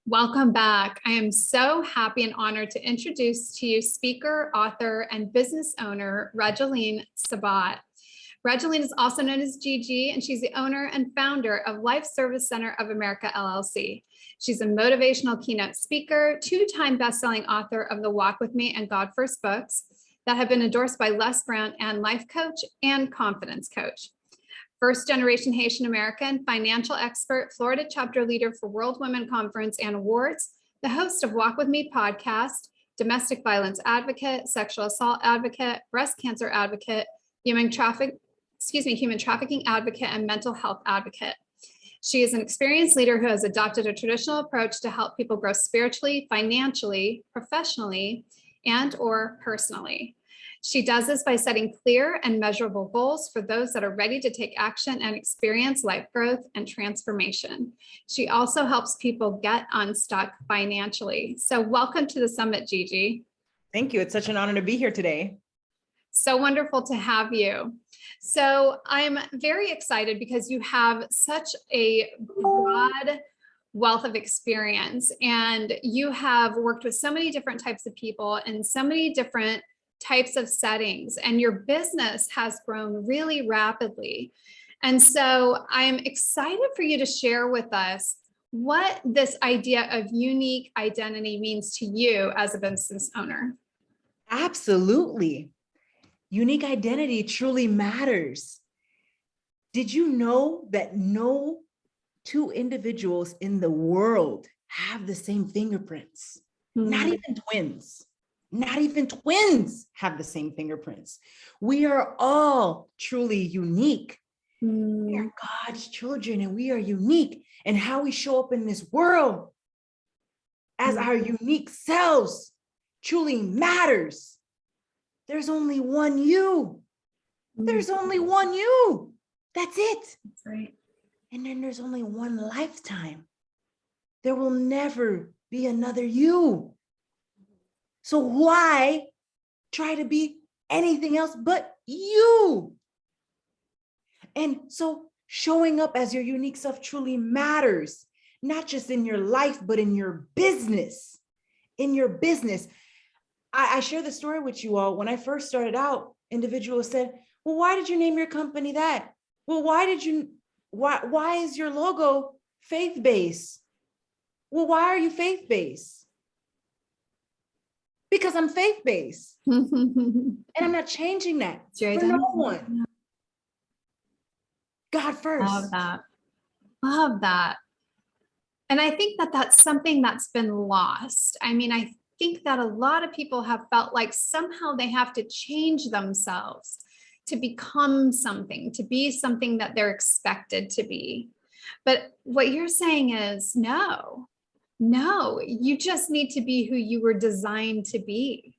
Welcome back. I am so happy and honored to introduce to you speaker, author, and business owner, Regeline Sabbat. Regeline is also known as Gigi, and she's the owner and founder of Life Service Center of America, LLC. She's a motivational keynote speaker, two-time best-selling author of the Walk With Me and God First books that have been endorsed by Les Brown and Life Coach and Confidence Coach. First-generation Haitian American, financial expert, Florida chapter leader for World Women Conference and Awards, the host of Walk With Me podcast, domestic violence advocate, sexual assault advocate, breast cancer advocate, human trafficking advocate, and mental health advocate. She is an experienced leader who has adopted a traditional approach to help people grow spiritually, financially, professionally, and/or personally. She does this by setting clear and measurable goals for those that are ready to take action and experience life growth and transformation. She also helps people get unstuck financially. So welcome to the summit, Gigi. Thank you. It's such an honor to be here today. So wonderful to have you. So I'm very excited because you have such a broad wealth of experience, and you have worked with so many different types of people in so many different types of settings, and your business has grown really rapidly. And so I'm excited for you to share with us what this idea of unique identity means to you as a business owner. Absolutely. Unique identity truly matters. Did you know that no two individuals in the world have the same fingerprints? Not even twins. Not even twins have the same fingerprints. We are all truly unique. We are God's children, and we are unique. And how we show up in this world as our unique selves truly matters. There's only one you. There's only one you. That's it. That's right. And then there's only one lifetime. There will never be another you. So why try to be anything else but you? And so showing up as your unique self truly matters, not just in your life, but in your business. In your business. I share the story with you all. When I first started out, individuals said, well, why did you name your company that? Well, why is your logo faith-based? Well, why are you faith-based? Because I'm faith-based. And I'm not changing that for no one. God first. Love that. Love that. And I think that that's something that's been lost. I mean, I think that a lot of people have felt like somehow they have to change themselves to become something, to be something that they're expected to be. But what you're saying is no, you just need to be who you were designed to be.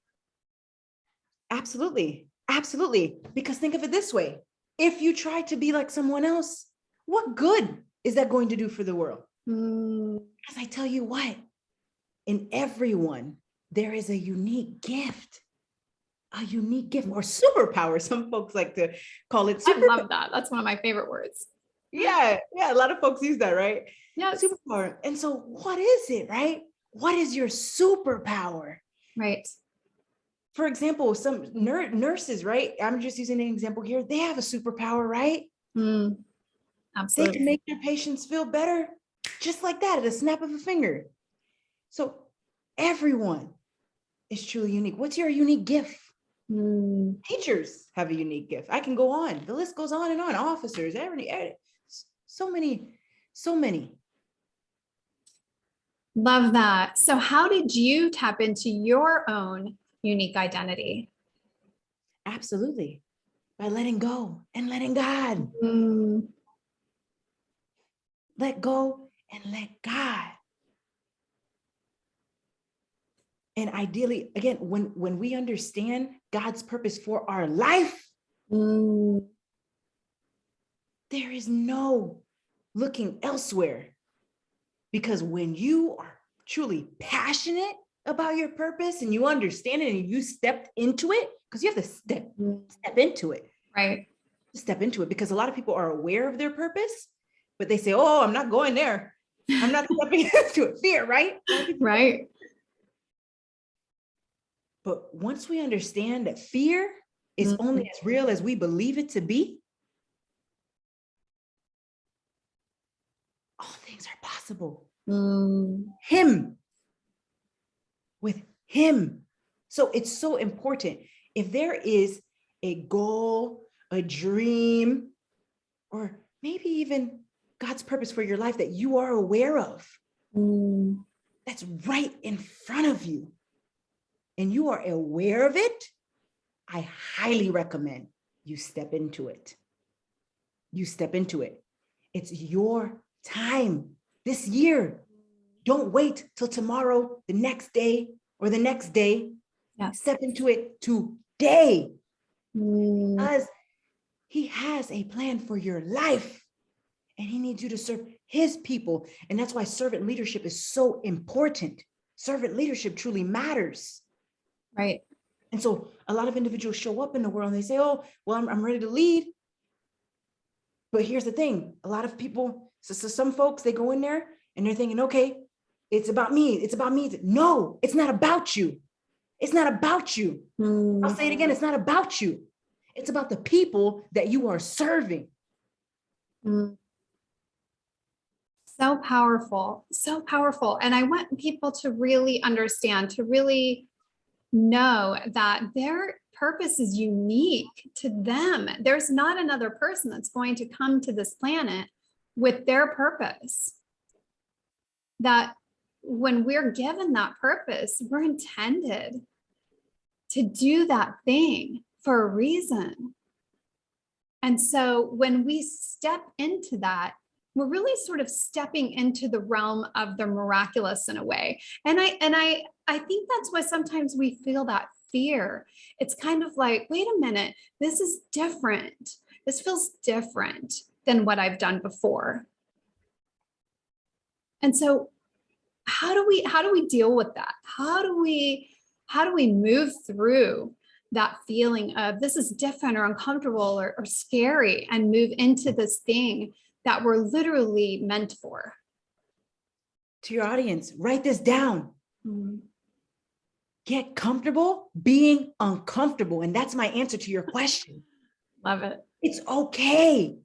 Absolutely. Absolutely. Because think of it this way. If you try to be like someone else, what good is that going to do for the world? Because I tell you what, in everyone, there is a unique gift or superpower. Some folks like to call it superpower. I love that. That's one of my favorite words. Yeah. A lot of folks use that, right? Yeah. Superpower. And so what is it, right? What is your superpower? Right. For example, some nurses, right? I'm just using an example here. They have a superpower, right? Absolutely. They can make their patients feel better just like that at a snap of a finger. So everyone is truly unique. What's your unique gift? Teachers have a unique gift. I can go on. The list goes on and on. Officers, so many. Love that. So how did you tap into your own unique identity? Absolutely. By letting go and letting God. Let go and let God. And ideally, again, when we understand God's purpose for our life, there is no looking elsewhere. Because when you are truly passionate about your purpose and you understand it and you stepped into it, because you have to step into it. Right. Step into it, because a lot of people are aware of their purpose, but they say, oh, I'm not going there. I'm not stepping into it. Fear, right? Right. But once we understand that fear is only as real as we believe it to be, all things are possible. Him, with him. So it's so important. If there is a goal, a dream, or maybe even God's purpose for your life that you are aware of, that's right in front of you, and you are aware of it, I highly recommend you step into it. You step into it. It's your time this year. Don't wait till tomorrow, the next day, or the next day. Yes. Step into it today. Because he has a plan for your life, and he needs you to serve his people. And that's why servant leadership is so important. Servant leadership truly matters. Right. And so a lot of individuals show up in the world and they say, oh, well, I'm ready to lead. But here's the thing. A lot of people, so some folks, they go in there and they're thinking, okay, it's about me. It's about me. No, it's not about you. It's not about you. I'll say it again. It's not about you. It's about the people that you are serving. So powerful, so powerful. And I want people to really understand, to really know that their purpose is unique to them. There's not another person that's going to come to this planet with their purpose. That when we're given that purpose, we're intended to do that thing for a reason. And so when we step into that, we're really sort of stepping into the realm of the miraculous in a way. And I think that's why sometimes we feel that fear. It's kind of like, wait a minute, this is different. This feels different than what I've done before. And so how do we deal with that? How do we move through that feeling of this is different or uncomfortable or scary, and move into this thing that we're literally meant for? To your audience, write this down. Get comfortable being uncomfortable. And that's my answer to your question. Love it. It's okay.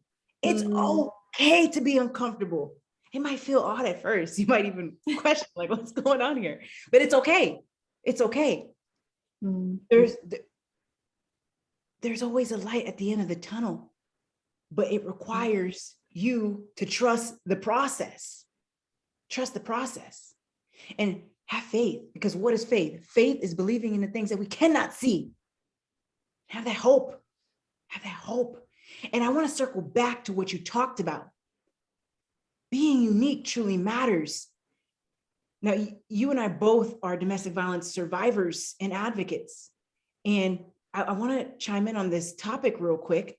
It's okay to be uncomfortable. It might feel odd at first. You might even question, like, what's going on here? But it's okay. It's okay. There's always a light at the end of the tunnel, but it requires you to trust the process. Trust the process and have faith, because what is faith? Faith is believing in the things that we cannot see. Have that hope. Have that hope. And I want to circle back to what you talked about. Being unique truly matters. Now, you and I both are domestic violence survivors and advocates. And I want to chime in on this topic real quick,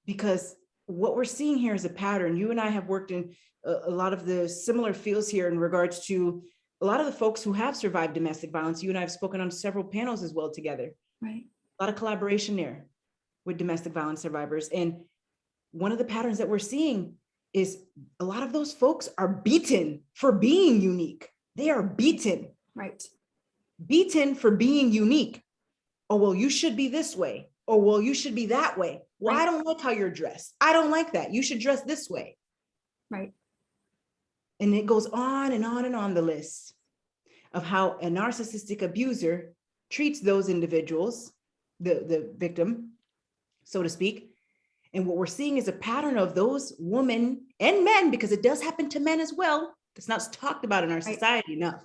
because what we're seeing here is a pattern. You and I have worked in a lot of the similar fields here in regards to a lot of the folks who have survived domestic violence. You and I have spoken on several panels as well together. Right. A lot of collaboration there with domestic violence survivors. And one of the patterns that we're seeing is a lot of those folks are beaten for being unique. They are beaten. Right. Beaten for being unique. Oh, well, you should be this way. Oh, well, you should be that way. Well, Right. I don't like how you're dressed. I don't like that. You should dress this way. Right. And it goes on and on and on the list of how a narcissistic abuser treats those individuals, the victim, so to speak. And what we're seeing is a pattern of those women and men, because it does happen to men as well. It's not talked about in our society enough.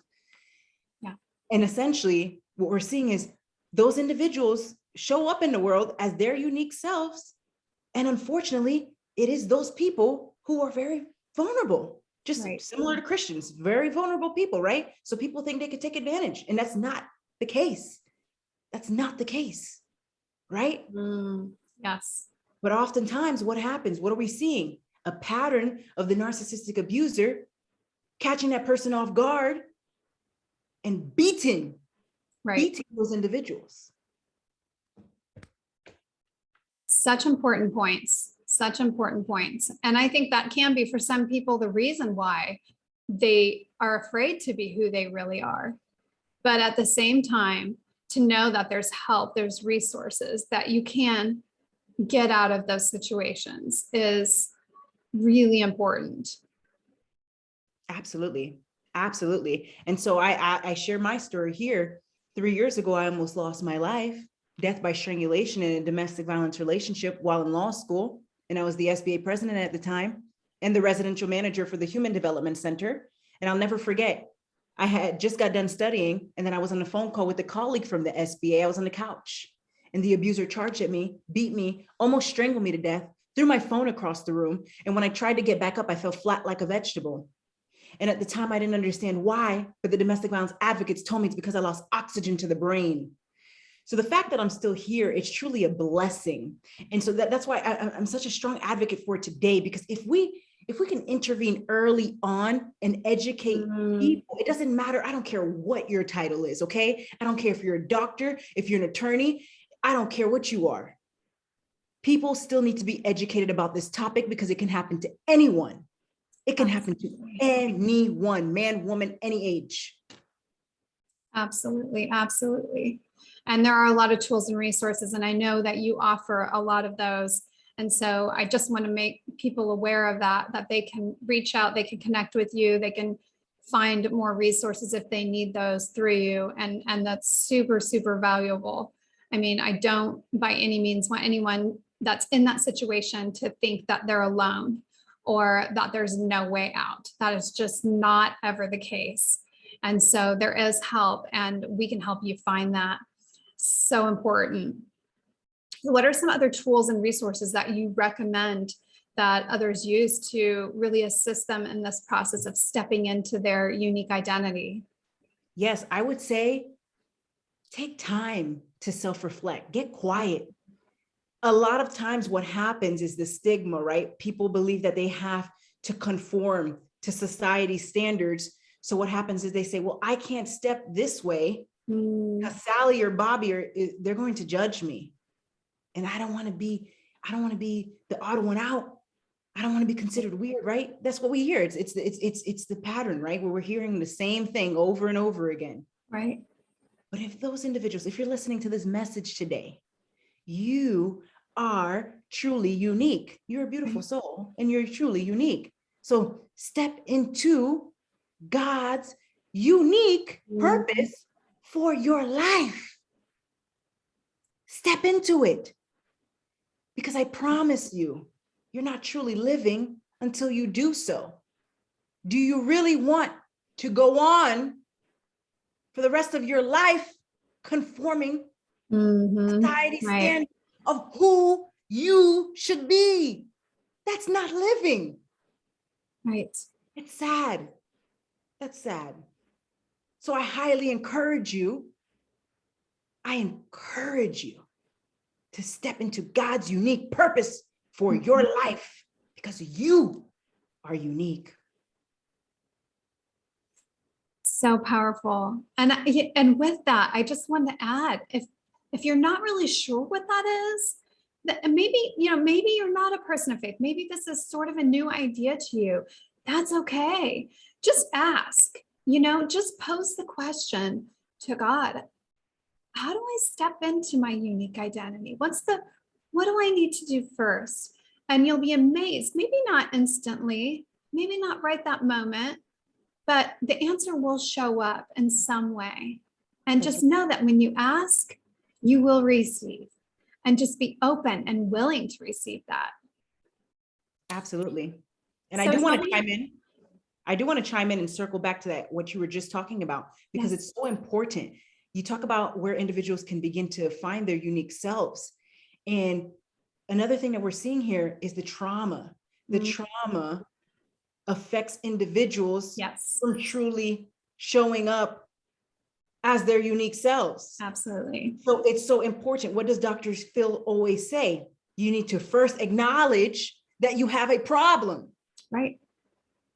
Yeah. And essentially, what we're seeing is those individuals show up in the world as their unique selves. And unfortunately, it is those people who are very vulnerable, just similar to Christians, very vulnerable people, right? So people think they could take advantage, and that's not the case. That's not the case, right? Yes. But oftentimes what happens, what are we seeing? A pattern of the narcissistic abuser catching that person off guard and beating those individuals. Such important points, such important points. And I think that can be, for some people, the reason why they are afraid to be who they really are. But at the same time, to know that there's help, there's resources that you can get out of those situations is really important. Absolutely. Absolutely. And so I share my story here. 3 years ago, I almost lost my life, death by strangulation in a domestic violence relationship while in law school. And I was the SBA president at the time and the residential manager for the Human Development Center. And I'll never forget, I had just got done studying, and then I was on a phone call with a colleague from the SBA. I was on the couch and the abuser charged at me, beat me, almost strangled me to death, threw my phone across the room. And when I tried to get back up, I fell flat like a vegetable. And at the time, I didn't understand why, but the domestic violence advocates told me it's because I lost oxygen to the brain. So the fact that I'm still here, it's truly a blessing. And so that's why I'm such a strong advocate for it today, because if we can intervene early on and educate people, it doesn't matter. I don't care what your title is, okay? I don't care if you're a doctor, if you're an attorney, I don't care what you are. People still need to be educated about this topic because it can happen to anyone. It can happen to anyone, man, woman, any age. Absolutely, absolutely. And there are a lot of tools and resources, and I know that you offer a lot of those. And so I just want to make people aware of that they can reach out, they can connect with you, they can find more resources if they need those through you. And that's super, super valuable. I mean, I don't by any means want anyone that's in that situation to think that they're alone or that there's no way out. That is just not ever the case. And so there is help, and we can help you find that. So important. What are some other tools and resources that you recommend that others use to really assist them in this process of stepping into their unique identity? Yes, I would say take time to self-reflect, get quiet. A lot of times what happens is the stigma, right? People believe that they have to conform to society's standards. So what happens is they say, well, I can't step this way because Sally or Bobby they're going to judge me. And I don't want to be the odd one out. I don't want to be considered weird, right? That's what we hear. It's the pattern, right? Where we're hearing the same thing over and over again. Right. But if those individuals, if you're listening to this message today, you are truly unique. You're a beautiful soul and you're truly unique. So step into God's unique purpose for your life. Step into it. Because I promise you, you're not truly living until you do so. Do you really want to go on for the rest of your life conforming society standard of who you should be? That's not living. Right. It's sad. That's sad. So I highly encourage you. I encourage you to step into God's unique purpose for your life, because you are unique. So powerful. And with that, I just want to add, if you're not really sure what that is, that maybe you're not a person of faith. Maybe this is sort of a new idea to you. That's okay. Just ask, just pose the question to God. How do I step into my unique identity? What do I need to do first? And you'll be amazed, maybe not instantly, maybe not right that moment, but the answer will show up in some way. And just know that when you ask, you will receive, and just be open and willing to receive that. Absolutely. And So I do want to chime in. I do want to chime in and circle back to that, what you were just talking about, because it's so important. You talk about where individuals can begin to find their unique selves. And another thing that we're seeing here is the trauma. The trauma affects individuals from truly showing up as their unique selves. Absolutely. So it's so important. What does Dr. Phil always say? You need to first acknowledge that you have a problem. Right.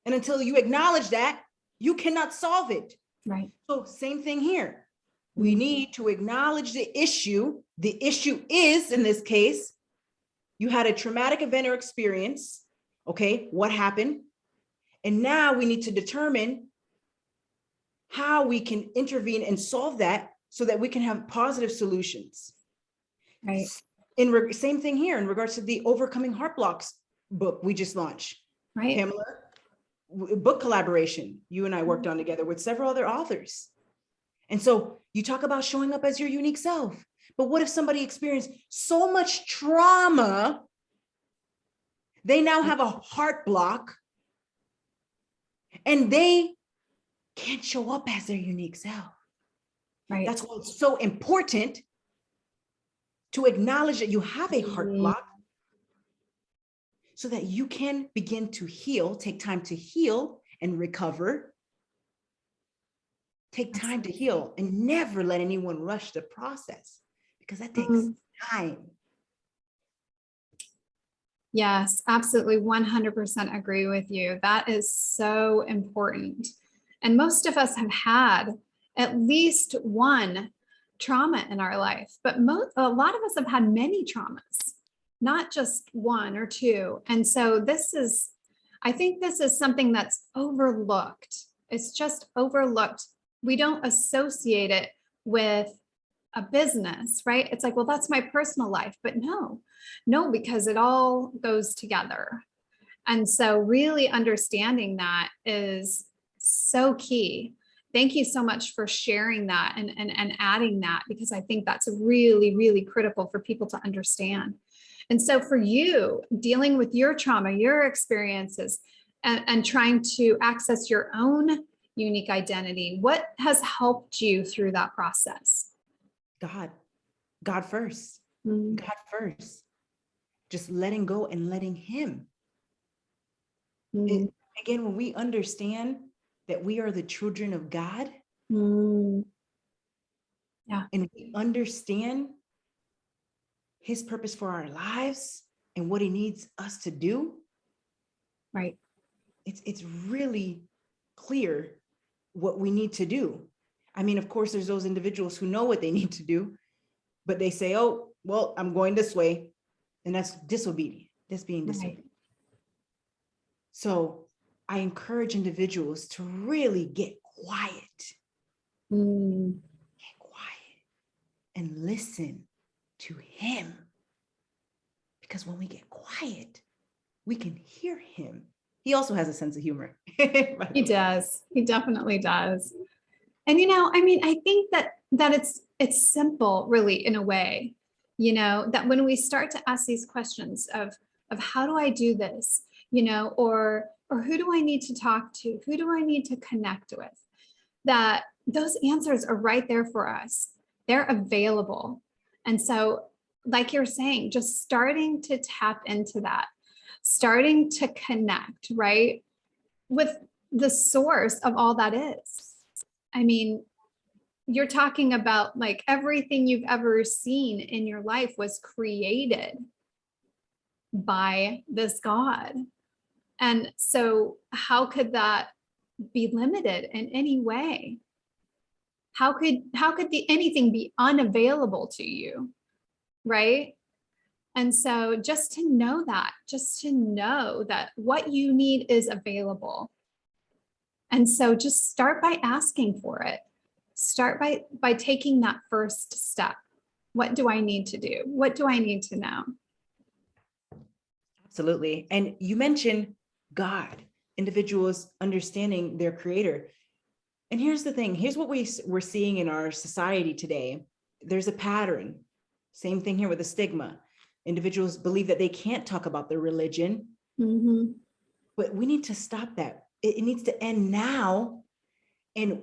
And until you acknowledge that, you cannot solve it. Right. So same thing here. We need to acknowledge the issue. The issue is, in this case, you had a traumatic event or experience. Okay, what happened? And now we need to determine how we can intervene and solve that so that we can have positive solutions. Right. Same thing here in regards to the Overcoming Heart Blocks book we just launched. Right. Pamela, book collaboration you and I worked on together with several other authors. And so you talk about showing up as your unique self. But what if somebody experienced so much trauma, they now have a heart block and they can't show up as their unique self? Right. That's why it's so important to acknowledge that you have a heart block so that you can begin to heal, take time to heal and recover. Take time to heal and never let anyone rush the process, because that takes time. Yes, absolutely. 100% agree with you. That is so important. And most of us have had at least one trauma in our life, but a lot of us have had many traumas, not just one or two. And so I think this is something that's overlooked. It's just overlooked. We don't associate it with a business, right? It's like, well, that's my personal life, but no, because it all goes together. And so really understanding that is so key. Thank you so much for sharing that and adding that, because I think that's really, really critical for people to understand. And so for you, dealing with your trauma, your experiences, and trying to access your own unique identity, what has helped you through that process? God first. God first. Just letting go and letting him. Again, when we understand that we are the children of God, yeah, and we understand his purpose for our lives and what he needs us to do, right, it's really clear what we need to do. I mean, of course, there's those individuals who know what they need to do, but they say, oh, well, I'm going this way. And that's disobedient. That's being disobedient. Right. So I encourage individuals to really get quiet. Get quiet and listen to him. Because when we get quiet, we can hear him. He also has a sense of humor. He does. He definitely does. And, I mean, I think that it's simple, really, in a way, that when we start to ask these questions of how do I do this, or who do I need to talk to? Who do I need to connect with? That those answers are right there for us. They're available. And so, like you're saying, just starting to tap into that, starting to connect, right, with the source of all that is. I mean, you're talking about like everything you've ever seen in your life was created by this God. And so how could that be limited in any way? How could anything be unavailable to you? Right? And so just to know that what you need is available. And so just start by asking for it. Start by taking that first step. What do I need to do? What do I need to know? Absolutely. And you mentioned God, individuals understanding their creator. And here's the thing. Here's what we're seeing in our society today. There's a pattern. Same thing here with the stigma. Individuals believe that they can't talk about their religion. But we need to stop that. It needs to end now. And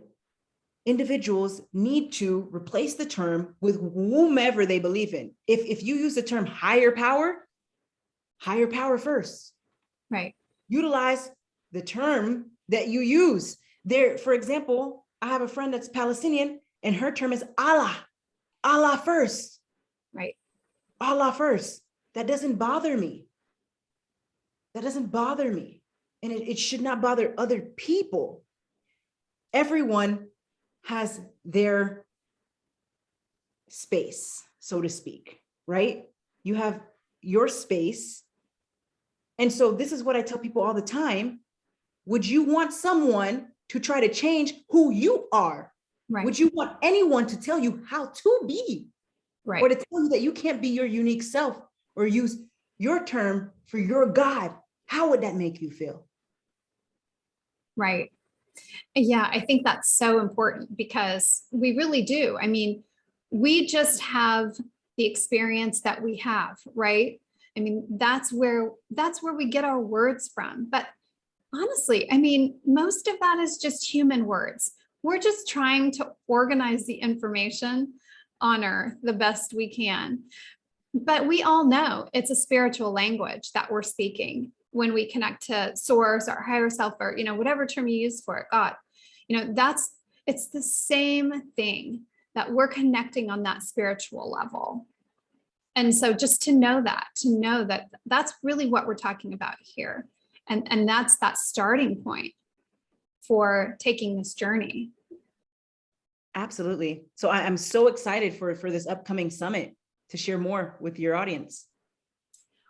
individuals need to replace the term with whomever they believe in. If you use the term higher power first. Right. Utilize the term that you use. There, for example, I have a friend that's Palestinian and her term is Allah. Allah first. Right. Allah first. That doesn't bother me. That doesn't bother me. And it should not bother other people. Everyone has their space, so to speak, right? You have your space. And so this is what I tell people all the time. would you want someone to try to change who you are? Right. Would you want anyone to tell you how to be? Right. Or to tell you that you can't be your unique self or use your term for your God? How would that make you feel? Right. Yeah, I think that's so important because we really do. I mean, we just have the experience that we have, right? I mean, that's where we get our words from. But honestly, I mean, most of that is just human words. We're just trying to organize the information on earth the best we can. But we all know it's a spiritual language that we're speaking when we connect to source or higher self, or, you know, whatever term you use for it, God. You know, it's the same thing, that we're connecting on that spiritual level. And so just to know that that's really what we're talking about here. And that's that starting point for taking this journey. Absolutely. So I'm so excited for this upcoming summit to share more with your audience.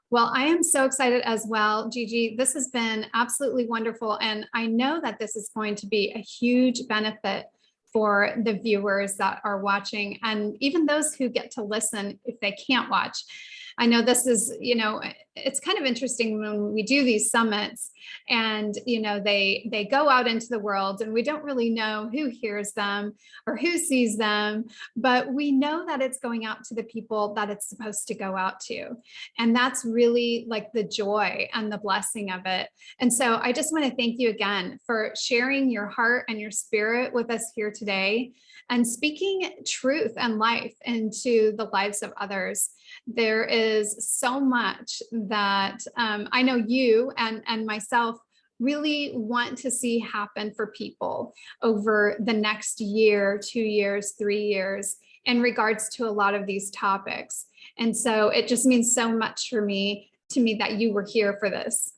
Well, I am so excited as well, Gigi. This has been absolutely wonderful. And I know that this is going to be a huge benefit for the viewers that are watching, and even those who get to listen if they can't watch. I know this is, you know, it's kind of interesting when we do these summits and, you know, they go out into the world and we don't really know who hears them or who sees them, but we know that it's going out to the people that it's supposed to go out to. And that's really like the joy and the blessing of it. And so I just want to thank you again for sharing your heart and your spirit with us here today and speaking truth and life into the lives of others. There is so much that I know you and myself really want to see happen for people over the next year, 2 years, 3 years in regards to a lot of these topics. And so it just means so much to me that you were here for this.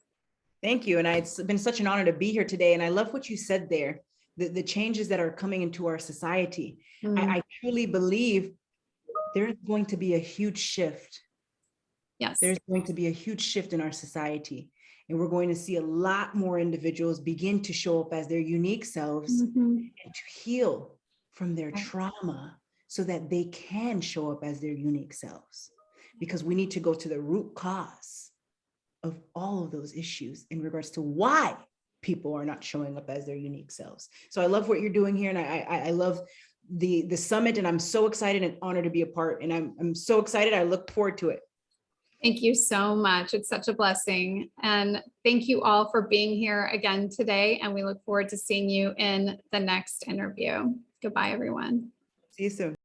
Thank you. And it's been such an honor to be here today. And I love what you said there, the changes that are coming into our society. I truly believe there's going to be a huge shift. Yes. There's going to be a huge shift in our society. And we're going to see a lot more individuals begin to show up as their unique selves and to heal from their trauma so that they can show up as their unique selves. Because we need to go to the root cause of all of those issues in regards to why people are not showing up as their unique selves. So I love what you're doing here. And I love the summit, and I'm so excited and honored to be a part. And I'm so excited. I look forward to it. Thank you so much. It's such a blessing. And thank you all for being here again today. And we look forward to seeing you in the next interview. Goodbye, everyone. See you soon.